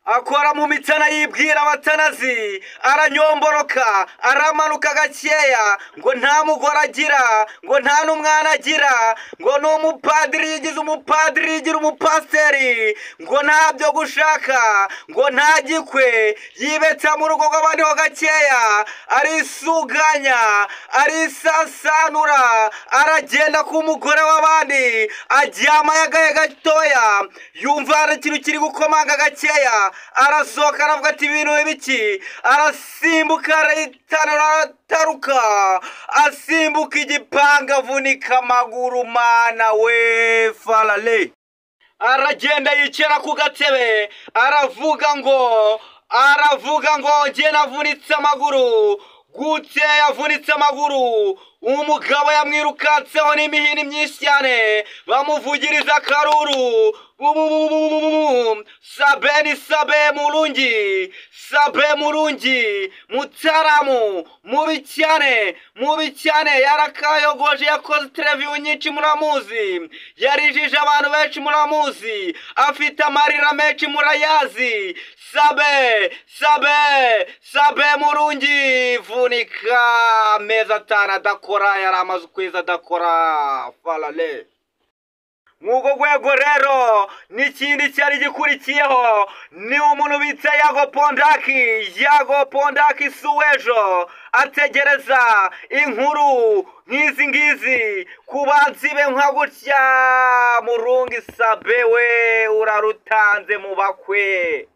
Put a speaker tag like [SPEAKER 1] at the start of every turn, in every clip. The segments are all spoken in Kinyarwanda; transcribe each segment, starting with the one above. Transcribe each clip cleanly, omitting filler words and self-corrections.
[SPEAKER 1] akora mu mitsana yibwira abatanazi, aranyomboroka, aramanuka gakeya, ngo nta mugore agira, ngo nta n'umwana agira, ngo ni umupadiri yigize umupadiri yigira umupasiteri, ngo nta byo gushaka, ngo nta gikwe, yibetsa mu rugo rw'abandi ho gakeya, arisuganya, arisasanura, aragenda ku mugore w'abandi, aryama yagaye gatoya, yumva hari ikintu kiri gukomanga gakeya, arasohoka aravuga ati ibintu bibiki, arasimbuka arayitanura arataruka, asimbuka igipanga avunika amaguru, mana we falale. Aragenda yicara ku gatebe, aravuga ngo njye navunitse amaguru. Gute yavunitse amaguru? Umugabo yamwirukatseho n'imihini myinshi cyane, bamuvugiriza akaruru. Sabe Murungi, Mutaramu, mubi cyane, yarakayogoje, yakoze televiziyo nyinshi muramuzi, yarijije abantu benshi muramuzi, afite amarira menshi murayazi. Sabe Murungi, vunika amezi 5 adakora, yari amaze ukwezi adakora, falale. Nk'uko rwego rero n'ikindi cyari gikurikiyeho ni umuntu bita Yago Pondaki Suwejo ategereza inkuru nk'izi ngizi ku banzi be nka gutya. Murungi Sabe we urarutanze mu bakwe.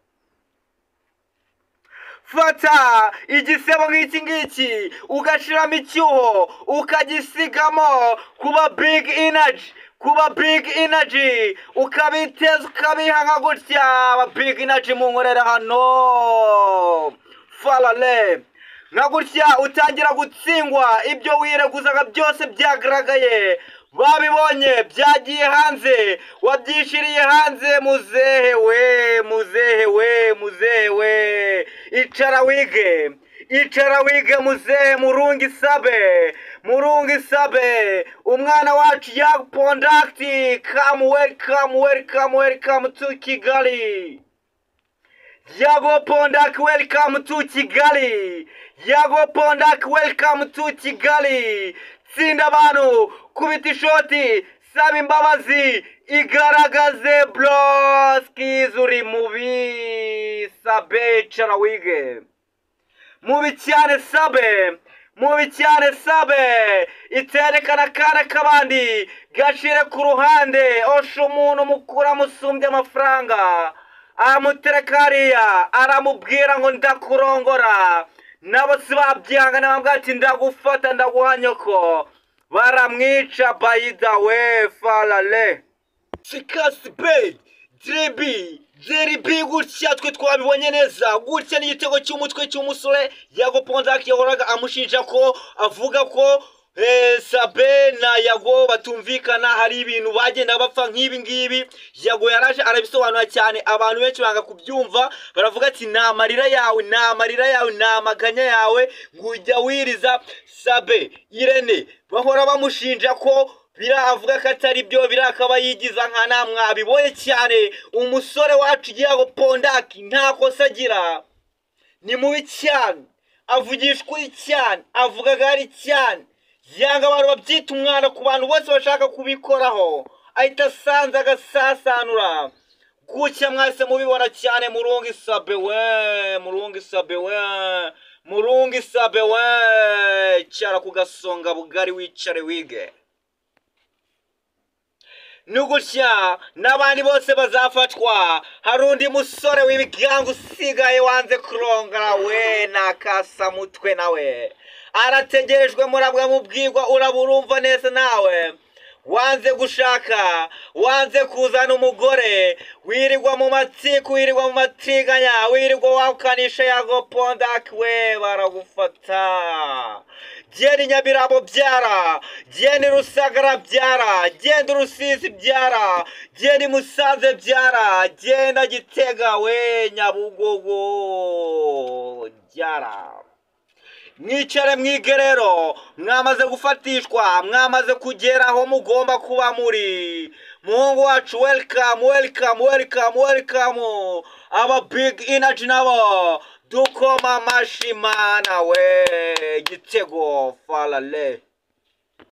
[SPEAKER 1] Fata igisebo nk'iki ngiki ugashiramo icyuho ukagisigamo kuba big energy ukabiteza ukabiha nka gutya. Big energy mu nkorera hano falale, nka gutya utangira gutsingwa, ibyo wireguzaga byose byagaragaye, babibonye byagiye hanze, wabyishiriye hanze. Muzehe we, icara wige muzehe. Murungi Sabe, umwana wacu Yago Pondaki, welcome to Kigali. Yago Pondaki, welcome to Kigali. Tsinda abantu, kubita ishoti, saba imbabazi, igaragaze bloski zuri mubi. Sabe icara wige. Mubi cyane Sabe, iterekana kana kabandi gashire ku ruhande. Osha umuntu mukura musumbye amafaranga, amuterekariya, aramubwira ngo ndakurongora. Nabo sibabyihangana, bambwira ati ndagufata ndaguha nyoko, baramwica. By the way falale, Sikasibe Jeribi gutya twe twabibonye neza. Gutya n'igitego cy'umutwe cy'umusore Yago Pondaki yahoraga amushinja ko avuga ko Sabe na Yago batumvikana, hari ibintu bagenda bapfa nk'ibi ngibi. Yago yaraje arabisobanura cyane, abantu benshi banga kubyumva, baravuga ati nta marira yawe, nta maganya yawe, ngujya wiriza. Sabe Irene bahora bamushinja ko biravuga ko atari byo, birakaba yigiza nka namwabibonye cyane. Umusore wacu Yago Pondaki nta kosa agira, ni mubi cyane, avugishwa cyane, avuga gari cyane, yanga abantu babyita umwana ku bantu bose bashaka kubikoraho, ahita asanze agasasanura. Gutya mwese mubibona cyane. Murungi Sabe we, cyara ku gasonga bugari wicare wige. Nugutya n'abandi bose bazafatwa. Hari undi musore w'ibigango usigaye wanze kurongora we, nakasa mutwe nawe arategerejwe, murabwa mubwirwa, uraburumva neza nawe. Wanze gushaka, wanze kuzana umugore, wirirwa mu matsiku, wirirwa mu matiganya, wirirwa wakukanisha Yago Pondaki we, baragufata. Genda Nyabirabo byara, genda Rusagara byara, genda Rusizi byara, genda Musanze byara, genda Gitega we, Nyabugogo byara. mwicare mwige rero, mwamaze gufatishwa, mwamaze kugera aho mugomba kuba muri. Muhungu wacu welcome welcome welcome welcome, aba big energy nabo dukoma amashyi mana we, igitego falale.